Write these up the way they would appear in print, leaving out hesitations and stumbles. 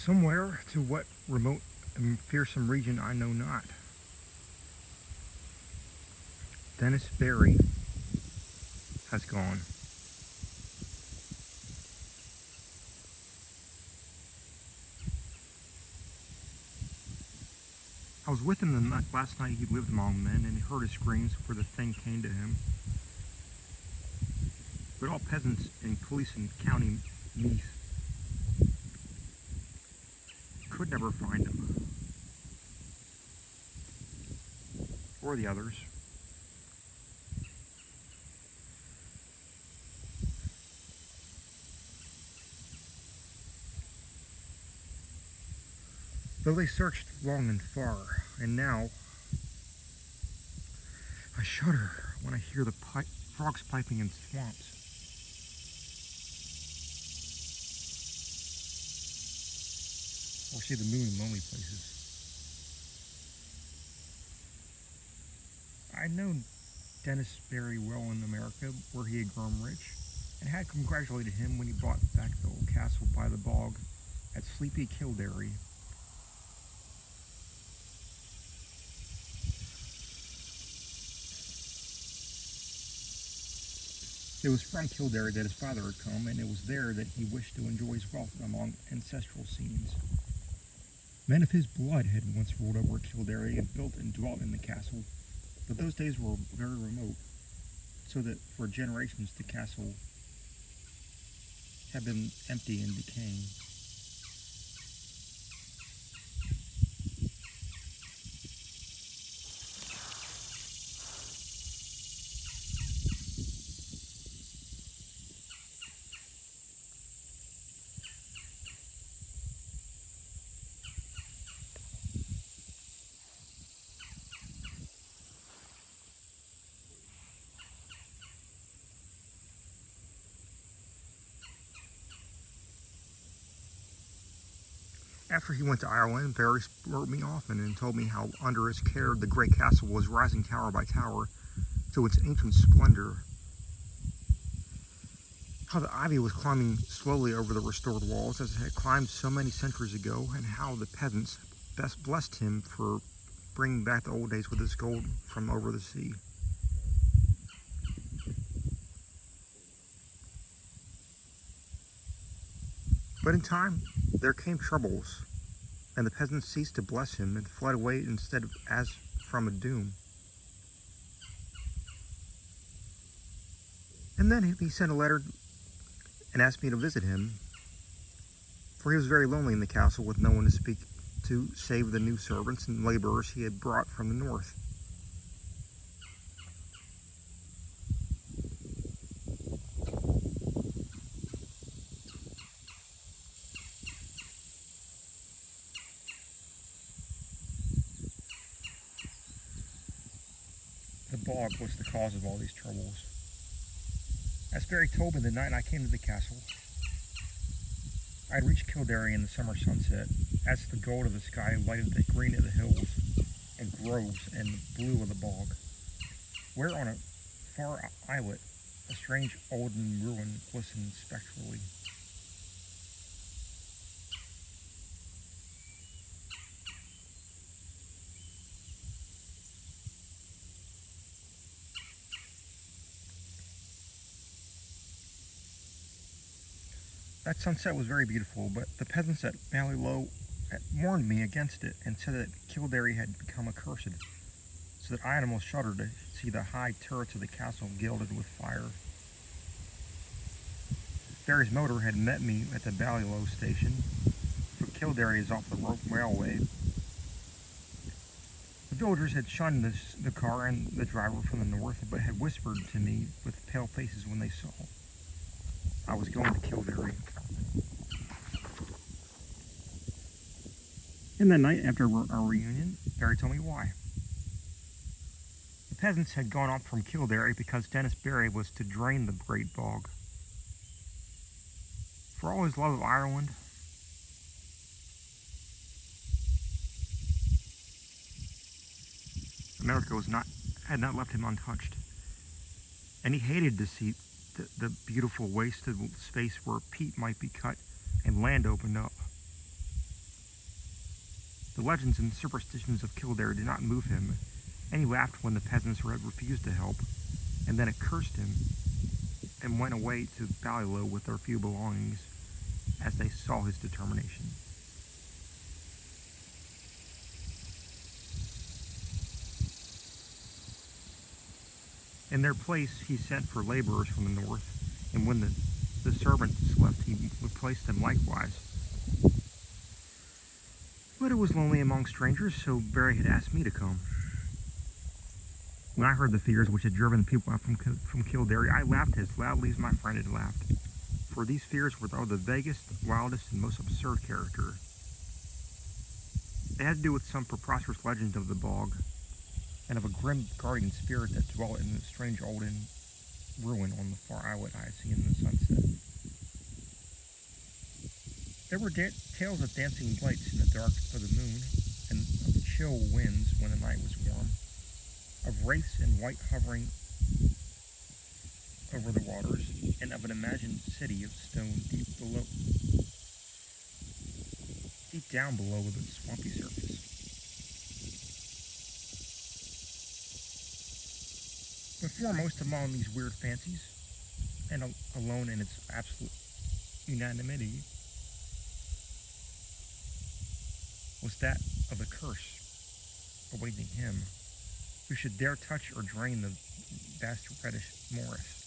Somewhere to what remote and fearsome region I know not. Dennis Berry has gone. I was with him the last night he lived among men and heard his screams where the thing came to him. But all peasants and police in County Meath could never find him. Or the others. Though they searched long and far, and now I shudder when I hear the frogs piping in swamps. Or see the moon in lonely places. I know Dennis Berry well in America, where he had grown rich, and had congratulated him when he bought back the old castle by the bog at sleepy Kildare. It was from Kildare that his father had come, and it was there that he wished to enjoy his wealth among ancestral scenes. Men of his blood had once ruled over Kildare and built and dwelt in the castle, but those days were very remote, so that for generations the castle had been empty and decaying. After he went to Ireland, Barry wrote me often and told me how under his care the great castle was rising tower by tower to its ancient splendor, how the ivy was climbing slowly over the restored walls as it had climbed so many centuries ago, and how the peasants best blessed him for bringing back the old days with his gold from over the sea. But in time, there came troubles, and the peasants ceased to bless him and fled away instead of as from a doom. And then he sent a letter and asked me to visit him, for he was very lonely in the castle with no one to speak to save the new servants and laborers he had brought from the north. The bog was the cause of all these troubles. As Barry told me the night I came to the castle, I had reached Kildare in the summer sunset, as the gold of the sky lighted the green of the hills and groves and the blue of the bog, where on a far islet a strange olden ruin glistened spectrally. That sunset was very beautiful, but the peasants at Ballylow warned me against it and said that Kildare had become accursed, so that I almost shuddered to see the high turrets of the castle gilded with fire. Barry's motor had met me at the Ballylow station, for Kildare is off the railway. The villagers had shunned the car and the driver from the north, but had whispered to me with pale faces when they saw I was going to Kildare. And that night, after our reunion, Barry told me why. The peasants had gone off from Kildare because Dennis Berry was to drain the great bog. For all his love of Ireland, America had not left him untouched. And he hated to see the beautiful wasted space where peat might be cut and land opened up. The legends and superstitions of Kildare did not move him, and he laughed when the peasants had refused to help, and then it cursed him, and went away to Ballylow with their few belongings, as they saw his determination. In their place he sent for laborers from the north, and when the servants left, he replaced them likewise. But it was lonely among strangers, so Barry had asked me to come. When I heard the fears which had driven people out from Kildare, I laughed as loudly as my friend had laughed, for these fears were of the vaguest, wildest, and most absurd character. They had to do with some preposterous legend of the bog, and of a grim guardian spirit that dwelt in a strange old ruin on the far islet I had seen in the sunset. There were tales of dancing lights in the dark of the moon, and of chill winds when the night was warm, of wraiths in white hovering over the waters, and of an imagined city of stone deep down below the swampy surface. But foremost among these weird fancies, and alone in its absolute unanimity, was that of the curse awaiting him who should dare touch or drain the vast reddish morass.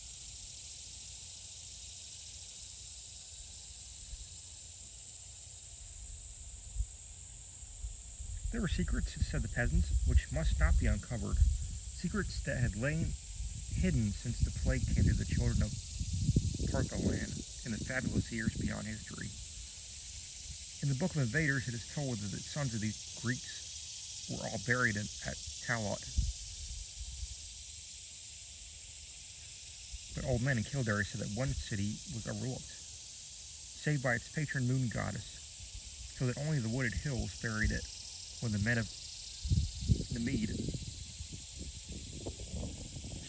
There were secrets, said the peasants, which must not be uncovered, secrets that had lain hidden since the plague came to the children of Partholand in the fabulous years beyond history. In the Book of Invaders, it is told that the sons of these Greeks were all buried at Talot. But old men in Kildare said that one city was overlooked, saved by its patron moon goddess, so that only the wooded hills buried it when the men of the Mead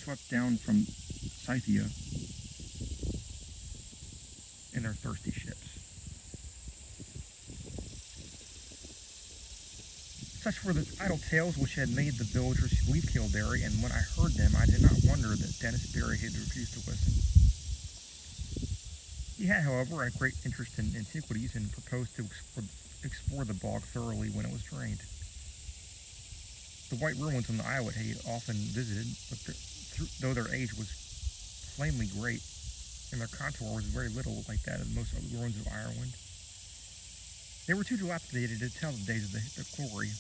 swept down from Scythia in their thirsty ships. Such were the idle tales which had made the villagers leave Kildare, and when I heard them, I did not wonder that Dennis Barry had refused to listen. He had, however, a great interest in antiquities and proposed to explore the bog thoroughly when it was drained. The white ruins on the islet he had often visited, but though their age was plainly great, and their contour was very little like that of most other ruins of Ireland, they were too dilapidated to tell the days of the glory.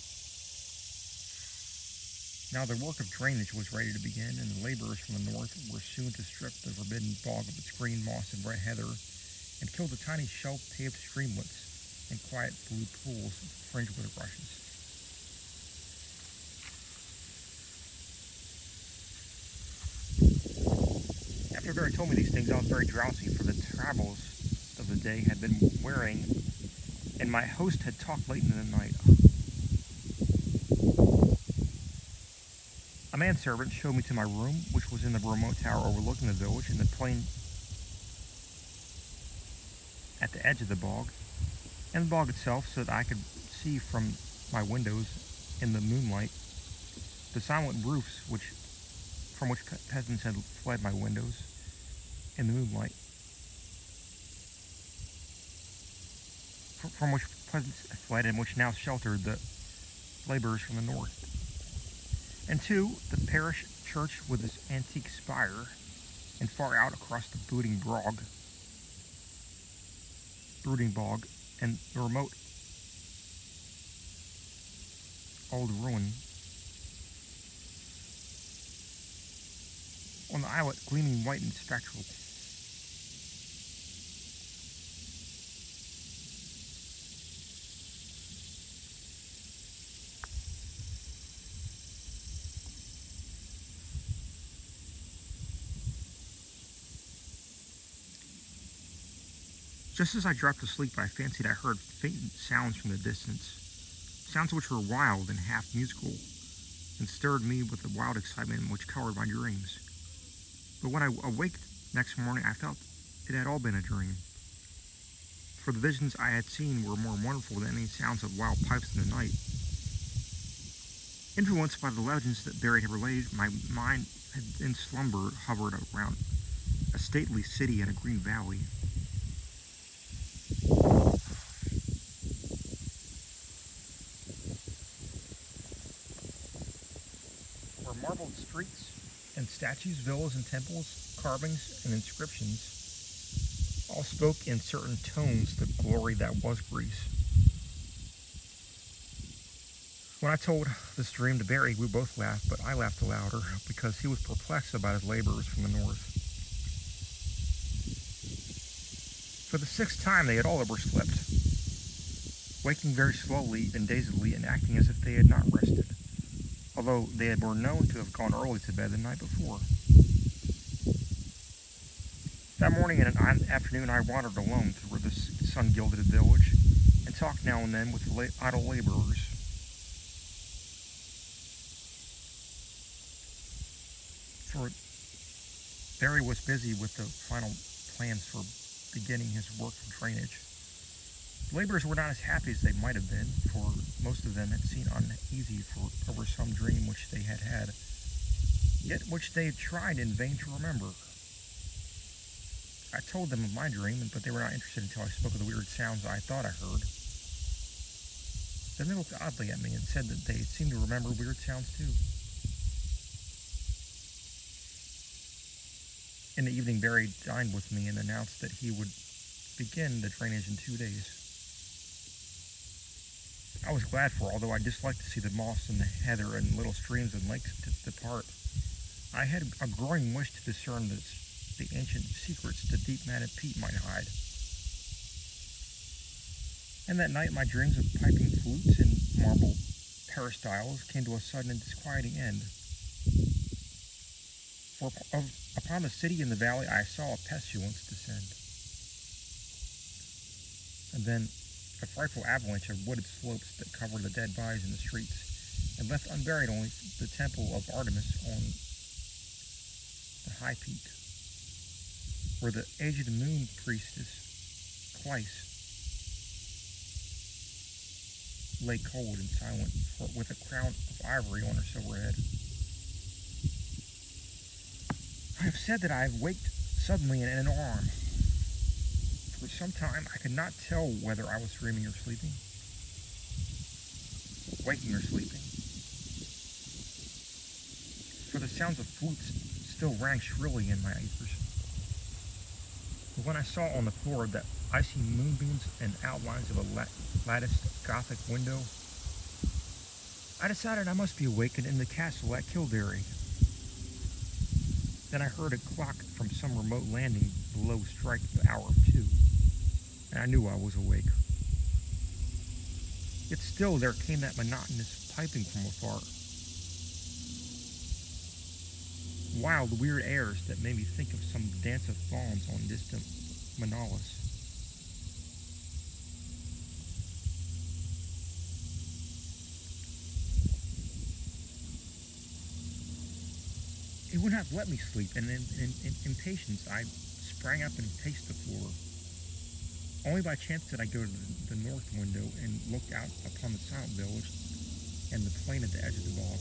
Now the work of drainage was ready to begin, and the laborers from the north were soon to strip the forbidden bog of its green moss and red heather, and kill the tiny shelf-paved streamlets and quiet blue pools fringed with rushes. After Barry told me these things, I was very drowsy, for the travels of the day had been wearing, and my host had talked late in the night. A manservant showed me to my room, which was in the remote tower overlooking the village and the plain at the edge of the bog, and the bog itself, so that I could see from my windows in the moonlight the silent roofs from which peasants had fled my windows in the moonlight, from which peasants had fled and which now sheltered the laborers from the north. And two, the parish church with its antique spire, and far out across the brooding bog, and the remote old ruin on the islet, gleaming white and spectral. Just as I dropped asleep, I fancied I heard faint sounds from the distance, sounds which were wild and half musical, and stirred me with a wild excitement which colored my dreams. But when I awaked next morning, I felt it had all been a dream. for the visions I had seen were more wonderful than any sounds of wild pipes in the night. Influenced by the legends that Barry had related, my mind had in slumber hovered around a stately city in a green valley. Where marbled streets and statues, villas and temples, carvings and inscriptions all spoke in certain tones the glory that was Greece. When I told this dream to Barry, we both laughed, but I laughed louder because he was perplexed about his laborers from the north. For the 6th time, they had all overslept, waking very slowly and dazedly and acting as if they had not rested, although they were known to have gone early to bed the night before. That morning and afternoon, I wandered alone through the sun-gilded village and talked now and then with the idle laborers. For Barry was busy with the final plans for beginning his work of drainage. The laborers were not as happy as they might have been, for most of them had seemed uneasy over some dream which they had had, yet which they had tried in vain to remember. I told them of my dream, but they were not interested until I spoke of the weird sounds I thought I heard. Then they looked oddly at me and said that they seemed to remember weird sounds too. In the evening, Barry dined with me and announced that he would begin the drainage in 2 days. I was glad for, although I disliked to see the moss and the heather and little streams and lakes depart. I had a growing wish to discern the ancient secrets the deep-matted peat might hide. And that night, my dreams of piping flutes and marble peristyles came to a sudden and disquieting end. For upon the city and the valley I saw a pestilence descend. And then a frightful avalanche of wooded slopes that covered the dead bodies in the streets and left unburied only the temple of Artemis on the high peak, where the aged moon priestess Cleis lay cold and silent, with a crown of ivory on her silver head. I have said that I have waked suddenly in an alarm. For some time I could not tell whether I was dreaming or sleeping, waking or sleeping, for the sounds of flutes still rang shrilly in my ears. But when I saw on the floor that icy moonbeams and outlines of a latticed Gothic window, I decided I must be awakened in the castle at Kildare. Then I heard a clock from some remote landing below strike the hour of 2, and I knew I was awake. Yet still there came that monotonous piping from afar. Wild, weird airs that made me think of some dance of fauns on distant Manalas. It would not let me sleep, and in impatience I sprang up and paced the floor. Only by chance did I go to the north window and look out upon the silent village and the plain at the edge of the bog.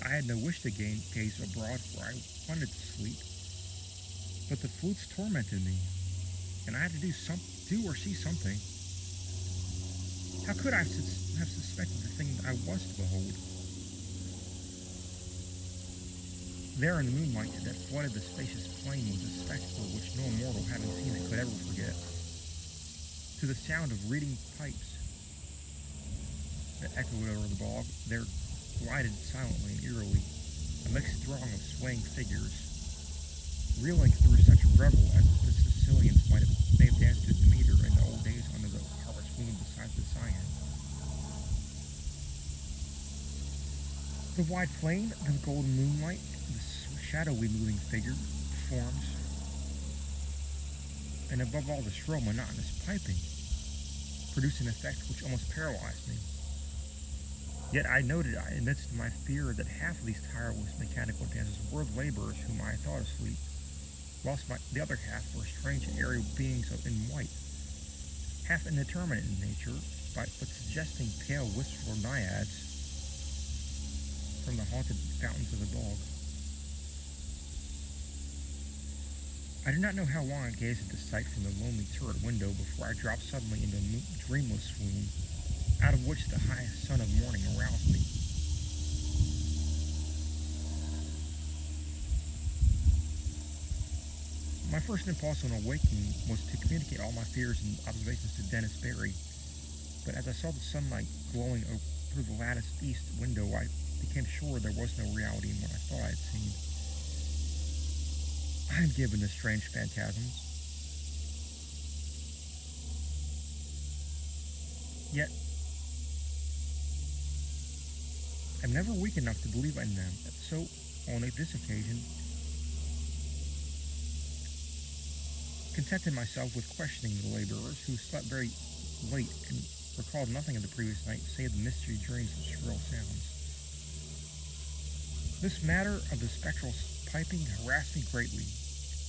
I had no wish to gaze abroad, for I wanted to sleep, but the flutes tormented me, and I had to do or see something. How could I have suspected the thing I was to behold? There in the moonlight that flooded the spacious plain was a spectacle which no mortal having seen it could ever forget. To the sound of reeding pipes that echoed over the bog, there glided silently and eerily a mixed throng of swaying figures, reeling through such a revel as the Sicilians may have danced to Demeter in the old days under the harvest moon beside the Cyane. The wide plain, the golden moonlight, the shadowy moving figure, forms, and above all the shrill, monotonous piping, produced an effect which almost paralyzed me. Yet I noted, amidst my fear, that half of these tireless mechanical dances were the laborers whom I thought asleep, whilst the other half were strange aerial beings in white, half indeterminate in nature, but suggesting pale wisps or naiads from the haunted fountains of the bog. I do not know how long I gazed at the sight from the lonely turret window before I dropped suddenly into a dreamless swoon, out of which the high sun of morning aroused me. My first impulse on awakening was to communicate all my fears and observations to Dennis Barry, but as I saw the sunlight glowing through the latticed east window, I became sure there was no reality in what I thought I had seen. I am given to strange phantasms. Yet, I'm never weak enough to believe in them. So, on this occasion, contented myself with questioning the laborers, who slept very late and recalled nothing of the previous night save the mystery dreams and shrill sounds. This matter of the spectral piping harassed me greatly,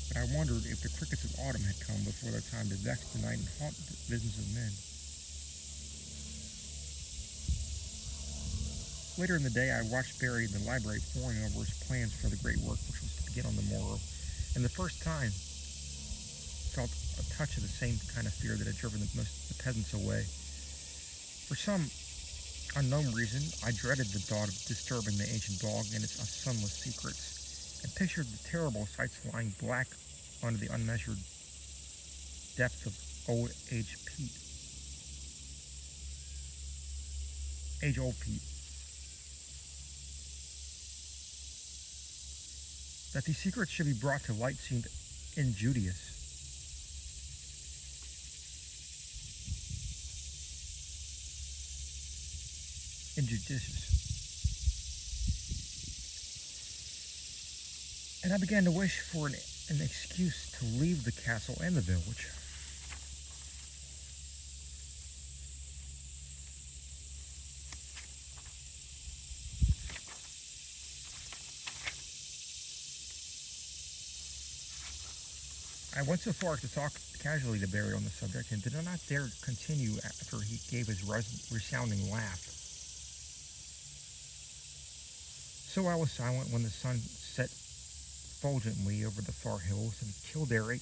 but I wondered if the crickets of autumn had come before their time to vex the night and haunt the visions of men. Later in the day, I watched Barry in the library poring over his plans for the great work which was to begin on the morrow, and the first time felt a touch of the same kind of fear that had driven the peasants away. For some unknown reason, I dreaded the thought of disturbing the ancient bog and its sunless secrets, and pictured the terrible sights lying black under the unmeasured depths of age-old peat. That these secrets should be brought to light seemed injudicious. And I began to wish for an excuse to leave the castle and the village. I went so far as to talk casually to Barry on the subject, and did not dare continue after he gave his resounding laugh. So I was silent when the sun set fulgently over the far hills, and Kildare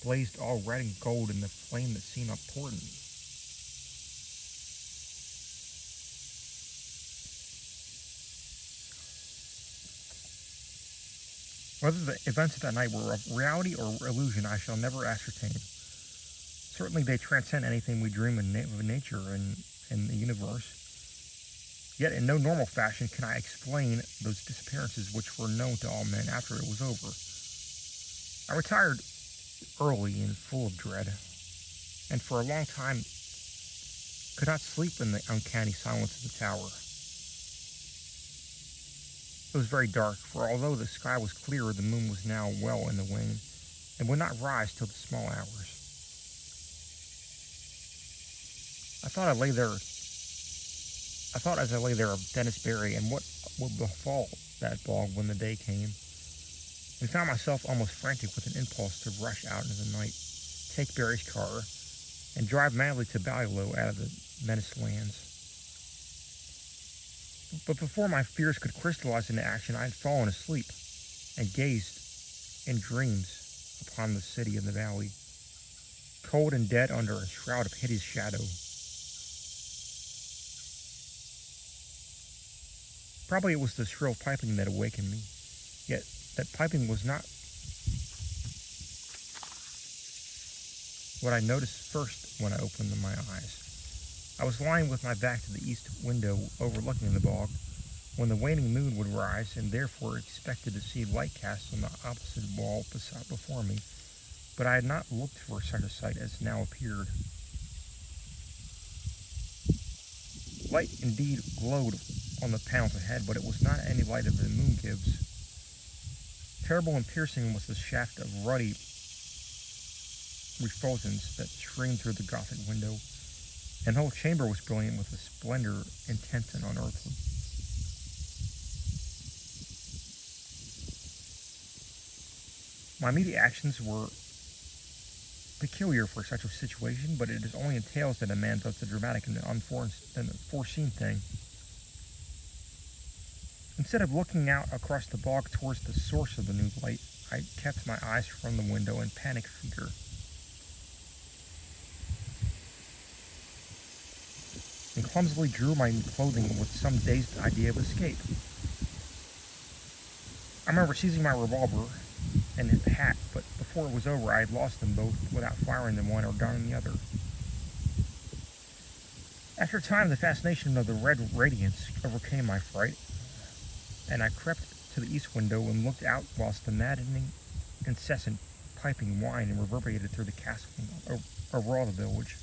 blazed all red and gold in the flame that seemed upportant. Whether the events of that night were of reality or illusion, I shall never ascertain. Certainly they transcend anything we dream of nature and the universe. Yet in no normal fashion can I explain those disappearances which were known to all men after it was over. I retired early and full of dread, and for a long time could not sleep in the uncanny silence of the tower. It was very dark, for although the sky was clear, the moon was now well in the wane, and would not rise till the small hours. I thought as I lay there of Dennis Barry and what would befall that bog when the day came, and found myself almost frantic with an impulse to rush out into the night, take Barry's car, and drive madly to Ballylow out of the menaced lands. But before my fears could crystallize into action, I had fallen asleep and gazed in dreams upon the city in the valley, cold and dead under a shroud of hideous shadow. Probably it was the shrill piping that awakened me, yet that piping was not what I noticed first when I opened my eyes. I was lying with my back to the east window overlooking the bog, when the waning moon would rise, and therefore expected to see light cast on the opposite wall before me, but I had not looked for such a sight as now appeared. Light indeed glowed on the panels ahead, but it was not any light of the moon gives. Terrible and piercing was the shaft of ruddy refulgence that streamed through the Gothic window, and the whole chamber was brilliant with a splendor intense and unearthly. My immediate actions were peculiar for such a situation, but it is only in tales that a man does the dramatic and the unforeseen thing. Instead of looking out across the bog towards the source of the new light, I kept my eyes from the window in panic fear. And clumsily drew my clothing with some dazed idea of escape. I remember seizing my revolver and the hat, but before it was over, I had lost them both without firing them one or downing the other. After a time, the fascination of the red radiance overcame my fright, and I crept to the east window and looked out whilst the maddening, incessant piping whine reverberated through the castle and over all the village.